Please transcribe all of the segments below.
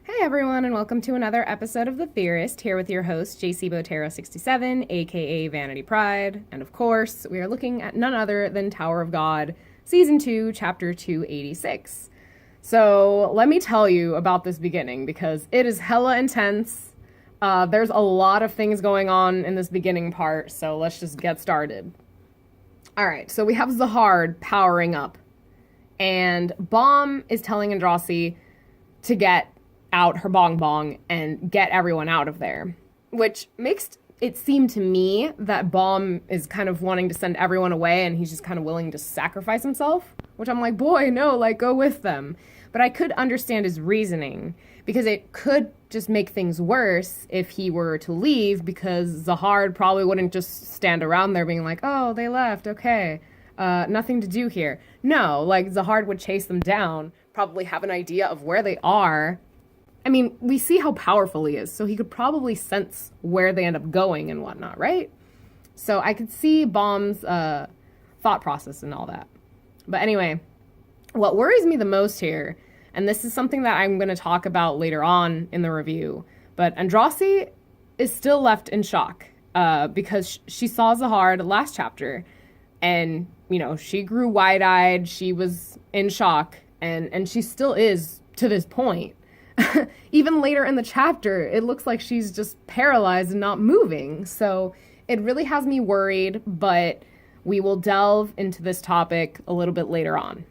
Hey everyone, and welcome to another episode of The Theorist, here with your host, CH286, aka Vanity Pride. And of course, we are looking at none other than Tower of God, Season 2, Chapter 286. So, let me tell you about this beginning, because it is hella intense. There's a lot of things going on in this beginning part, so let's just get started. Alright, so we have Zahard powering up, and Bomb is telling Andrasi to get out her bong bong and get everyone out of there. Which makes it seem to me that Bomb is kind of wanting to send everyone away and he's just kind of willing to sacrifice himself. Which I'm like, boy, no, like, go with them. But I could understand his reasoning, because it could just make things worse if he were to leave, because Zahard probably wouldn't just stand around there being like, oh, they left, okay, nothing to do here. No, like, Zahard would chase them down, probably have an idea of where they are. I mean, we see how powerful he is, so he could probably sense where they end up going and whatnot, right? So I could see Bomb's thought process and all that. But anyway, what worries me the most here, and this is something that I'm going to talk about later on in the review, but Andrasi is still left in shock because she saw Zahard last chapter, and, you know, she grew wide-eyed, she was in shock, and she still is to this point. Even later in the chapter, it looks like she's just paralyzed and not moving. So it really has me worried, but we will delve into this topic a little bit later on.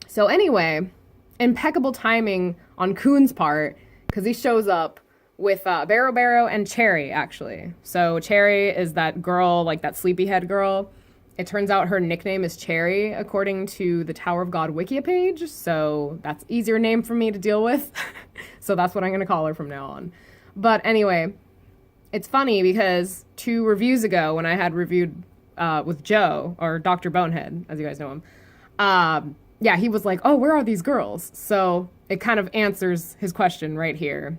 So anyway, impeccable timing on Kuhn's part, because he shows up with Barrow Barrow and Cherry, actually. So Cherry is that girl, like that sleepyhead girl. It turns out her nickname is Cherry, according to the Tower of God Wikia page, so that's easier name for me to deal with. So that's what I'm going to call her from now on. But anyway, it's funny because 2 reviews ago, when I had reviewed with Joe, or Dr. Bonehead, as you guys know him, yeah, he was like, oh, where are these girls? So it kind of answers his question right here.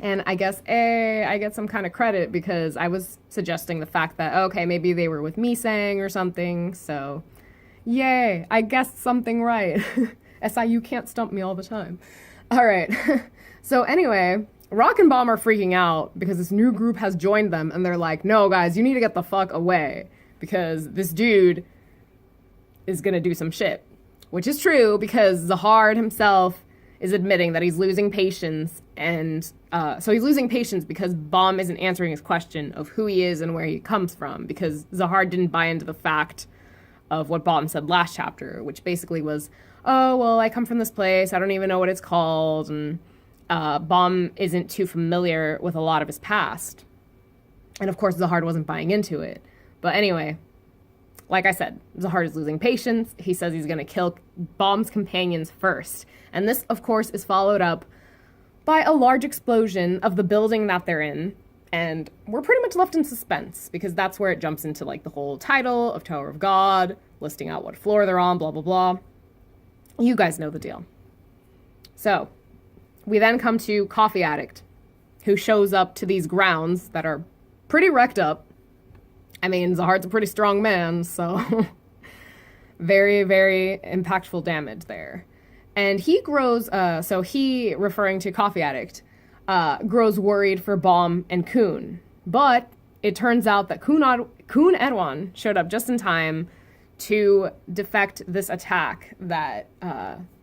And I guess, I get some kind of credit because I was suggesting the fact that, okay, maybe they were with Misang or something, so yay, I guessed something right. SIU can't stump me all the time. All right, so anyway, Rock and Bomb are freaking out because this new group has joined them, and they're like, no, guys, you need to get the fuck away because this dude is gonna do some shit. Which is true, because Zahard himself is admitting that he's losing patience, and so he's losing patience because Bomb isn't answering his question of who he is and where he comes from, because Zahard didn't buy into the fact of what Bomb said last chapter, which basically was, oh, well, I come from this place, I don't even know what it's called, and Bomb isn't too familiar with a lot of his past. And of course, Zahard wasn't buying into it. But anyway, like I said, Zahard is losing patience. He says he's going to kill Bomb's companions first. And this, of course, is followed up by a large explosion of the building that they're in. And we're pretty much left in suspense, because that's where it jumps into, like, the whole title of Tower of God, listing out what floor they're on, blah, blah, blah. You guys know the deal. So, we then come to Coffee Addict, who shows up to these grounds that are pretty wrecked up. I mean, Zahard's a pretty strong man, so very, very impactful damage there. And he grows, so he, referring to Coffee Addict, grows worried for Bomb and Kuhn. But it turns out that Kuhn Edwan showed up just in time to defect this attack that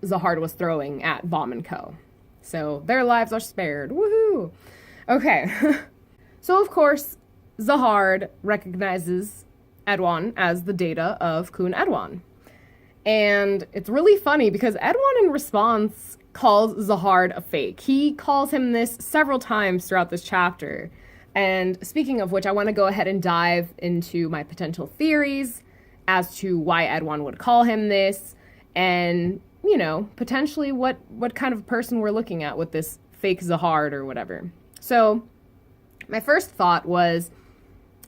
Zahard was throwing at Bomb and Co. So their lives are spared. Woohoo! Okay. So, of course, Zahard recognizes Edwan as the data of Kuhn Edwan. And it's really funny because Edwan, in response, calls Zahard a fake. He calls him this several times throughout this chapter. And speaking of which, I want to go ahead and dive into my potential theories as to why Edwan would call him this, and, you know, potentially what kind of person we're looking at with this fake Zahard or whatever. So, my first thought was,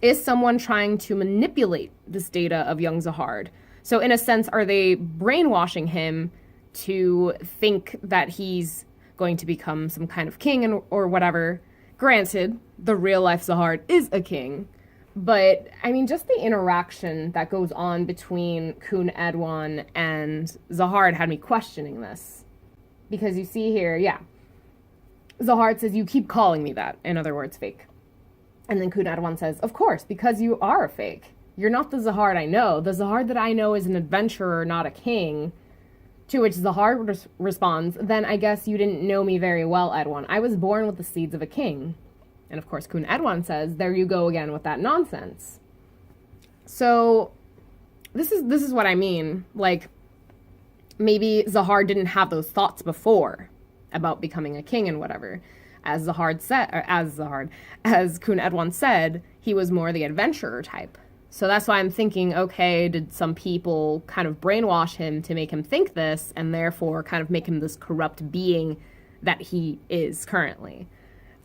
is someone trying to manipulate this data of young Zahard? So in a sense, are they brainwashing him to think that he's going to become some kind of king or whatever? Granted, the real life Zahard is a king, but I mean, just the interaction that goes on between Kuhn Edwan and Zahard had me questioning this. Because you see here, yeah, Zahard says, you keep calling me that. In other words, fake. And then Kun Edwan says, of course, because you are a fake. You're not the Zahard I know. The Zahard that I know is an adventurer, not a king. To which Zahard responds, then I guess you didn't know me very well, Edwan. I was born with the seeds of a king. And of course, Kun Edwan says, there you go again with that nonsense. So this is what I mean. Like, maybe Zahard didn't have those thoughts before about becoming a king and whatever. As Kun Edwan said, he was more the adventurer type. So that's why I'm thinking, okay, did some people kind of brainwash him to make him think this and therefore kind of make him this corrupt being that he is currently?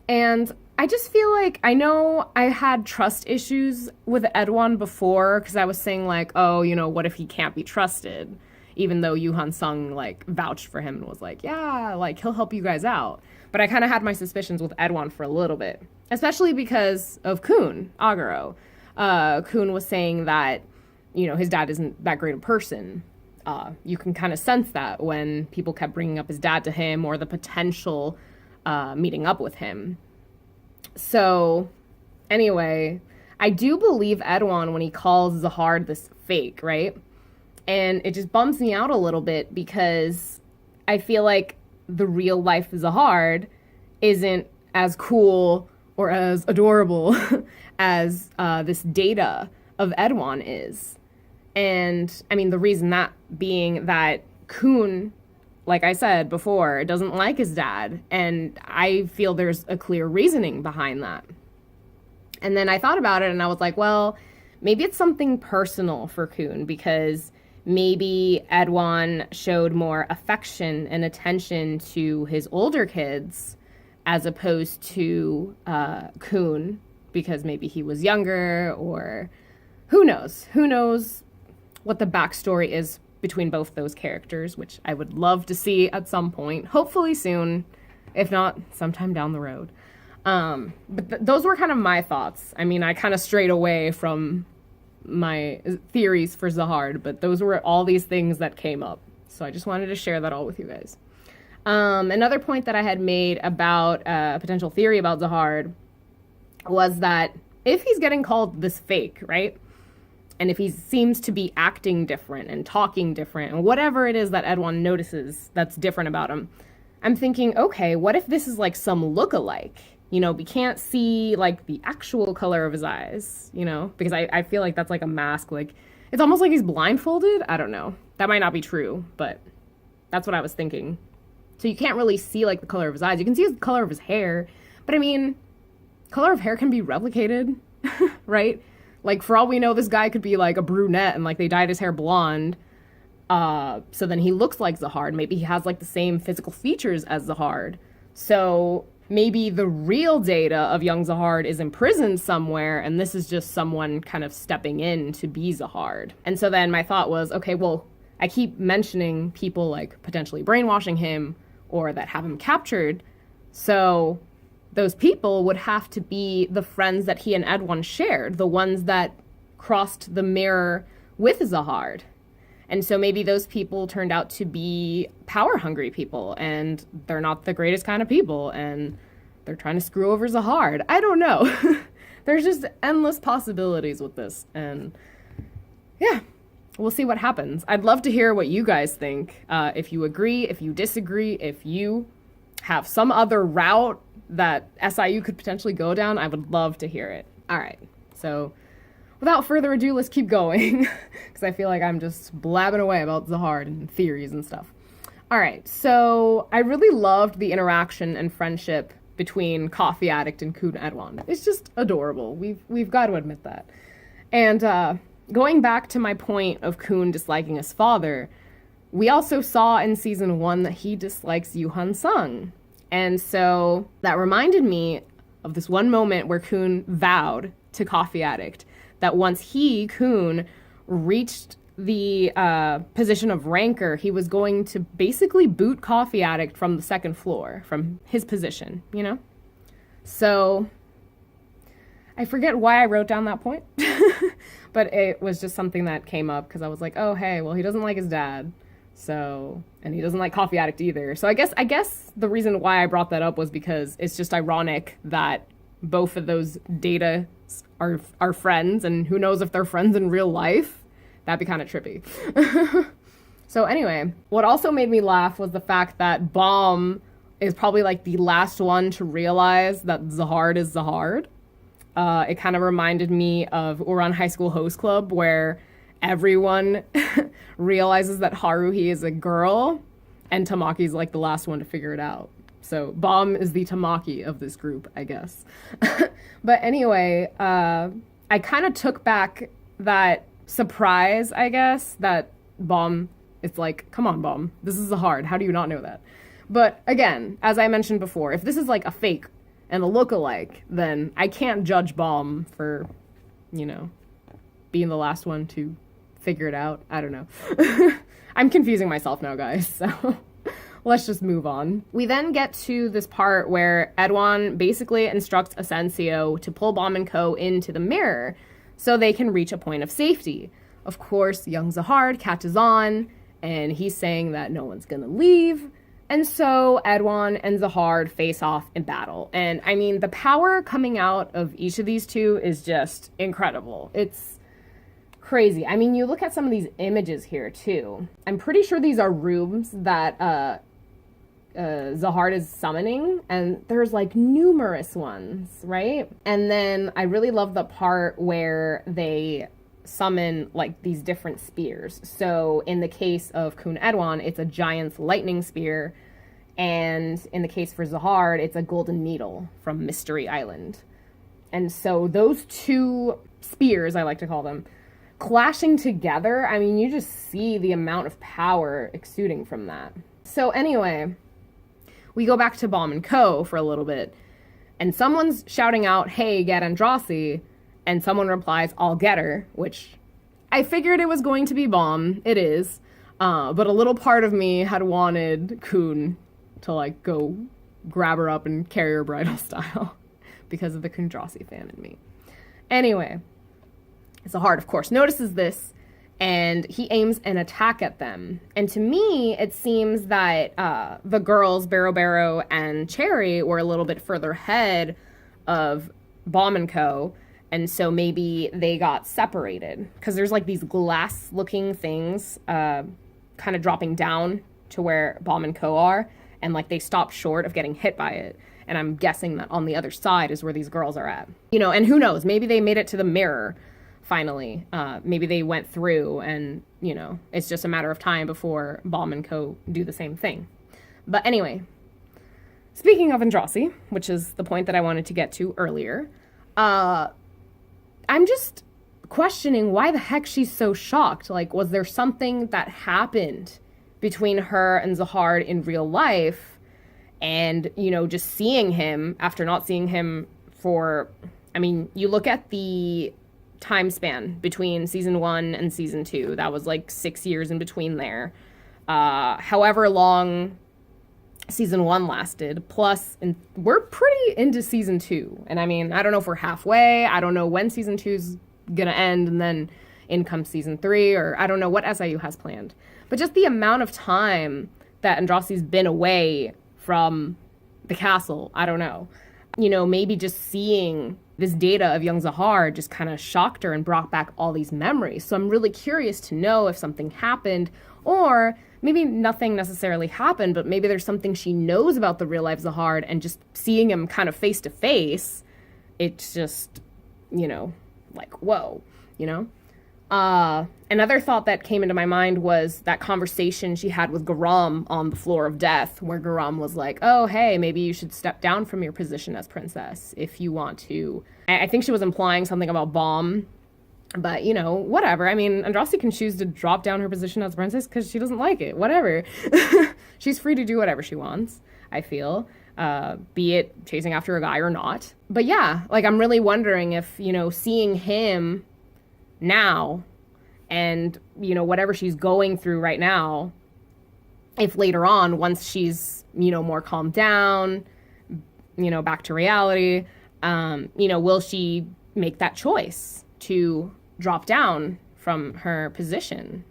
And I just feel like, I know I had trust issues with Edwan before because I was saying like, oh, you know, what if he can't be trusted? Even though Yuhan Sung like vouched for him and was like, yeah, like he'll help you guys out. But I kind of had my suspicions with Edwan for a little bit, especially because of Kun Agaro. Kun was saying that, you know, his dad isn't that great a person. You can kind of sense that when people kept bringing up his dad to him or the potential meeting up with him. So anyway, I do believe Edwan when he calls Zahard this fake, right? And it just bums me out a little bit because I feel like the real life Zahard isn't as cool or as adorable as this data of Edwan is. And I mean, the reason that being that Kun, like I said before, doesn't like his dad. And I feel there's a clear reasoning behind that. And then I thought about it and I was like, well, maybe it's something personal for Kun because maybe Edwan showed more affection and attention to his older kids as opposed to Kun because maybe he was younger or who knows? Who knows what the backstory is between both those characters, which I would love to see at some point, hopefully soon, if not sometime down the road. But those were kind of my thoughts. I mean, I kind of strayed away from my theories for Zahard, but those were all these things that came up. So I just wanted to share that all with you guys. Another point that I had made about a potential theory about Zahard was that if he's getting called this fake, right? And if he seems to be acting different and talking different and whatever it is that Edwan notices that's different about him, I'm thinking, okay, what if this is like some look-alike? You know, we can't see like the actual color of his eyes, you know, because I feel like that's like a mask. Like it's almost like he's blindfolded. I don't know. That might not be true, but that's what I was thinking. So you can't really see like the color of his eyes. You can see the color of his hair, but I mean, color of hair can be replicated, right? Like for all we know, this guy could be like a brunette and like they dyed his hair blonde. So then he looks like Zahard. Maybe he has like the same physical features as Zahard. So maybe the real data of young Zahard is imprisoned somewhere, and this is just someone kind of stepping in to be Zahard. And so then my thought was, okay, well, I keep mentioning people like potentially brainwashing him or that have him captured. So those people would have to be the friends that he and Edwan shared, the ones that crossed the mirror with Zahard. And so maybe those people turned out to be power-hungry people, and they're not the greatest kind of people, and they're trying to screw over Zahard. I don't know. There's just endless possibilities with this, and yeah, we'll see what happens. I'd love to hear what you guys think. If you agree, if you disagree, if you have some other route that SIU could potentially go down, I would love to hear it. All right, so without further ado, let's keep going because I feel like I'm just blabbing away about Zahard and theories and stuff. All right, so I really loved the interaction and friendship between Coffee Addict and Kun Edwan. It's just adorable. We've got to admit that. And going back to my point of Kun disliking his father, we also saw in season 1 that he dislikes Yuhan Sung. And so that reminded me of this one moment where Kun vowed to Coffee Addict that once he, Kun, reached the position of ranker, he was going to basically boot Coffee Addict from the second floor, from his position, you know? So I forget why I wrote down that point, but it was just something that came up because I was like, oh, hey, well, he doesn't like his dad. So, and he doesn't like Coffee Addict either. So I guess the reason why I brought that up was because it's just ironic that both of those data are friends, and who knows if they're friends in real life. That'd be kind of trippy. So anyway, what also made me laugh was the fact that Bomb is probably like the last one to realize that Zahard is Zahard. It kind of reminded me of Ouran High School Host Club, where everyone realizes that Haruhi is a girl, and Tamaki's like the last one to figure it out. So Bomb is the Tamaki of this group, I guess. But anyway, I kind of took back that surprise, I guess, that Bomb, it's like, come on, Bomb, this is hard. How do you not know that? But again, as I mentioned before, if this is like a fake and a lookalike, then I can't judge Bomb for, being the last one to figure it out. I don't know. I'm confusing myself now, guys, so let's just move on. We then get to this part where Edwan basically instructs Asensio to pull Bomb and Co. into the mirror so they can reach a point of safety. Of course, young Zahard catches on, and he's saying that no one's gonna leave. And so Edwan and Zahard face off in battle. And I mean, the power coming out of each of these two is just incredible. It's crazy. I mean, you look at some of these images here too. I'm pretty sure these are rooms that Zahard is summoning, and there's like numerous ones, right? And then I really love the part where they summon like these different spears. So in the case of Kun Edwan, it's a giant's lightning spear, and in the case for Zahard, it's a golden needle from Mystery Island. And so those two spears, I like to call them, clashing together, I mean, you just see the amount of power exuding from that. So anyway, we go back to Bomb and Co. for a little bit, and someone's shouting out, hey, get Andrasi, and someone replies, I'll get her, which I figured it was going to be Bomb. It is. But a little part of me had wanted Kun to, like, go grab her up and carry her bridal style because of the Kundrasi fan in me. Anyway, Zahard, of course, notices this, and he aims an attack at them. And to me, it seems that the girls, Barrow and Cherry, were a little bit further ahead of Bomb and Co., and so maybe they got separated. Because there's like these glass-looking things kind of dropping down to where Bomb and Co. are, and like they stop short of getting hit by it. And I'm guessing that on the other side is where these girls are at. And who knows, maybe they made it to the mirror finally. Maybe they went through and, it's just a matter of time before Bomb and Co. do the same thing. But anyway, speaking of Andrasi, which is the point that I wanted to get to earlier, I'm just questioning why the heck she's so shocked. Like, was there something that happened between her and Zahard in real life? And, just seeing him after not seeing him for, you look at the time span between season 1 and season 2. That was like 6 years in between there. However long season 1 lasted, plus, and we're pretty into season 2. And I don't know if we're halfway. I don't know when season 2's gonna end, and then in comes season 3, or I don't know what SIU has planned. But just the amount of time that Andrasi's been away from the castle, I don't know. Maybe just seeing this data of young Zahard just kind of shocked her and brought back all these memories. So I'm really curious to know if something happened, or maybe nothing necessarily happened, but maybe there's something she knows about the real life Zahard, and just seeing him kind of face to face, it's just, like, whoa, Another thought that came into my mind was that conversation she had with Garam on the floor of death, where Garam was like, oh, hey, maybe you should step down from your position as princess if you want to. I think she was implying something about Bomb, but, whatever. Andrasi can choose to drop down her position as princess because she doesn't like it. Whatever. She's free to do whatever she wants, I feel, be it chasing after a guy or not. But yeah, I'm really wondering if, seeing him now and, whatever she's going through right now, if later on, once she's, more calmed down, back to reality, will she make that choice to drop down from her position,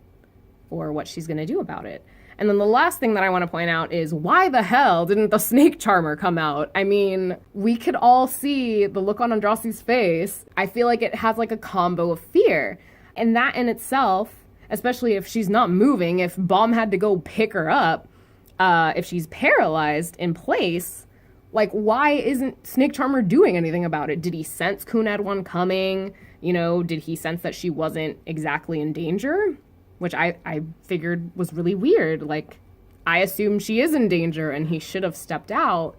or what she's going to do about it? And then the last thing that I want to point out is, why the hell didn't the snake charmer come out? I mean, we could all see the look on Andraste's face. I feel like it has like a combo of fear. And that in itself, especially if she's not moving, if Bomb had to go pick her up, if she's paralyzed in place, like, why isn't Snake Charmer doing anything about it? Did he sense Khun Edwan coming? You know, did he sense that she wasn't exactly in danger? Which I figured was really weird. Like, I assume she is in danger and he should have stepped out.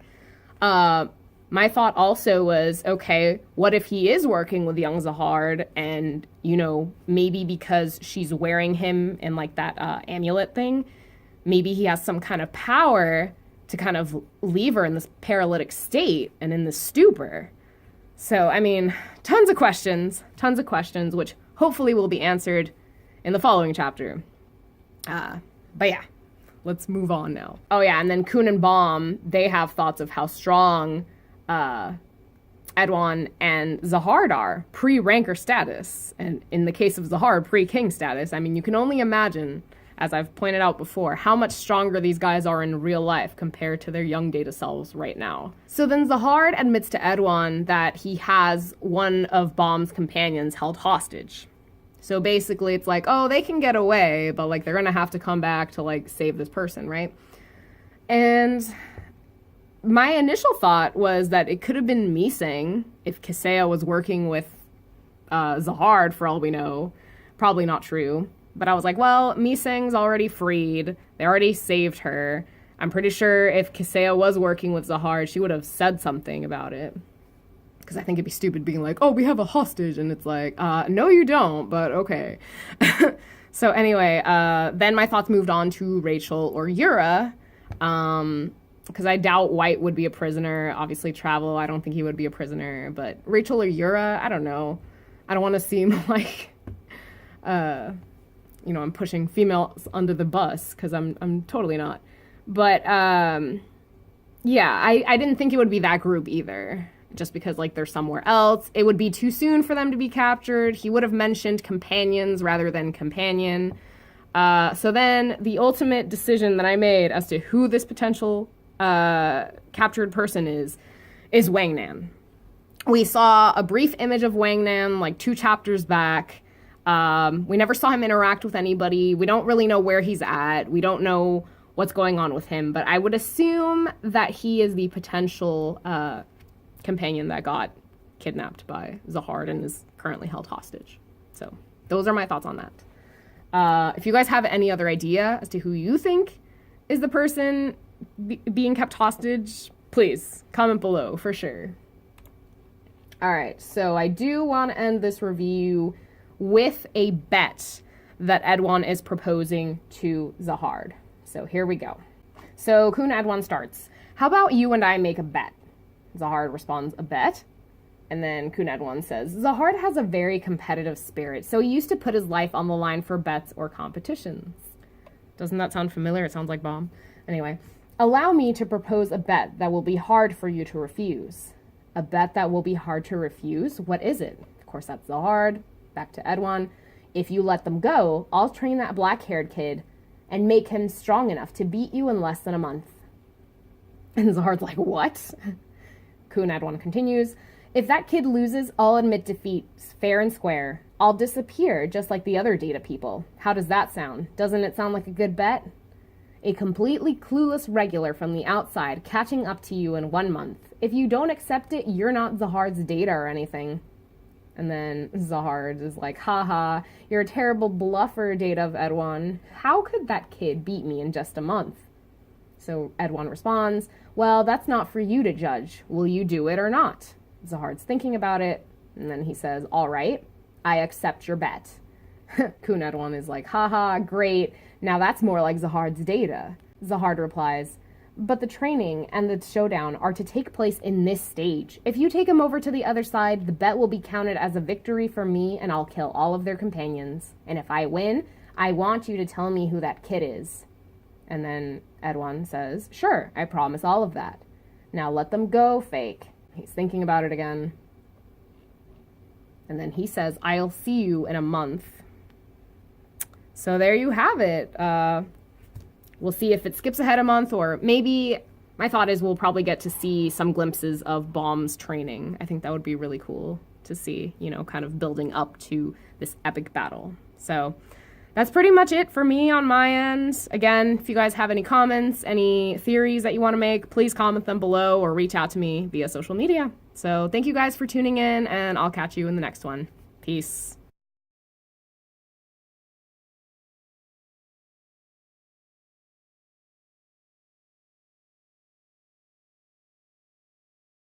My thought also was, okay, what if he is working with young Zahard and, you know, maybe because she's wearing him in like that amulet thing, maybe he has some kind of power to kind of leave her in this paralytic state and in this stupor. So, I mean, tons of questions, which hopefully will be answered in the following chapter. But yeah, let's move on now. Oh yeah, and then Khun and Bomb, they have thoughts of how strong Edwan and Zahard are, pre-ranker status. And in the case of Zahard, pre-king status. I mean, you can only imagine, as I've pointed out before, how much stronger these guys are in real life compared to their young data selves right now. So then Zahard admits to Edwan that he has one of Bomb's companions held hostage. So basically it's like, oh, they can get away, but like they're gonna have to come back to like save this person, right? And my initial thought was that it could have been Miseng if Kisea was working with Zahard, for all we know. Probably not true. But I was like, well, Miseng's already freed. They already saved her. I'm pretty sure if Kisea was working with Zahard, she would have said something about it. Because I think it'd be stupid being like, oh, we have a hostage. And it's like, no, you don't, but okay. So anyway, then my thoughts moved on to Rachel or Yura. Because I doubt White would be a prisoner. Obviously, Travel, I don't think he would be a prisoner. But Rachel or Yura, I don't know. I don't want to seem like, you know, I'm pushing females under the bus. Because I'm totally not. But, yeah, I didn't think it would be that group either. Just because, like, they're somewhere else. It would be too soon for them to be captured. He would have mentioned companions rather than companion. So then the ultimate decision that I made as to who this potential captured person is Wang Nan. We saw a brief image of Wang Nan, like, 2 chapters back. We never saw him interact with anybody. We don't really know where he's at. We don't know what's going on with him. But I would assume that he is the potential companion that got kidnapped by Zahard and is currently held hostage. So those are my thoughts on that. If you guys have any other idea as to who you think is the person being kept hostage, please comment below for sure. All right, so I do want to end this review with a bet that Edwan is proposing to Zahard. So here we go. So Khun Edwan starts. How about you and I make a bet? Zahard responds, a bet? And then Khun Edwan says, Zahard has a very competitive spirit, so he used to put his life on the line for bets or competitions. Doesn't that sound familiar? It sounds like Bomb. Anyway, allow me to propose a bet that will be hard for you to refuse. A bet that will be hard to refuse? What is it? Of course, that's Zahard. Back to Edwan. If you let them go, I'll train that black-haired kid and make him strong enough to beat you in less than a month. And Zahard's like, what? Khun Edwan continues, if that kid loses, I'll admit defeat, fair and square. I'll disappear, just like the other data people. How does that sound? Doesn't it sound like a good bet? A completely clueless regular from the outside catching up to you in 1 month. If you don't accept it, you're not Zahard's data or anything. And then Zahard is like, haha, you're a terrible bluffer, data of Edwan. How could that kid beat me in just a month? So Edwan responds, well, that's not for you to judge. Will you do it or not? Zahard's thinking about it, and then he says, all right, I accept your bet. Khun Edwan is like, haha, great. Now that's more like Zahard's data. Zahard replies, but the training and the showdown are to take place in this stage. If you take him over to the other side, the bet will be counted as a victory for me, and I'll kill all of their companions. And if I win, I want you to tell me who that kid is. And then Edwan says, sure, I promise all of that. Now let them go, fake. He's thinking about it again. And then he says, I'll see you in a month. So there you have it. We'll see if it skips ahead a month, or maybe my thought is we'll probably get to see some glimpses of Baum's training. I think that would be really cool to see, kind of building up to this epic battle. So that's pretty much it for me on my end. Again, if you guys have any comments, any theories that you want to make, please comment them below or reach out to me via social media. So thank you guys for tuning in, and I'll catch you in the next one. Peace.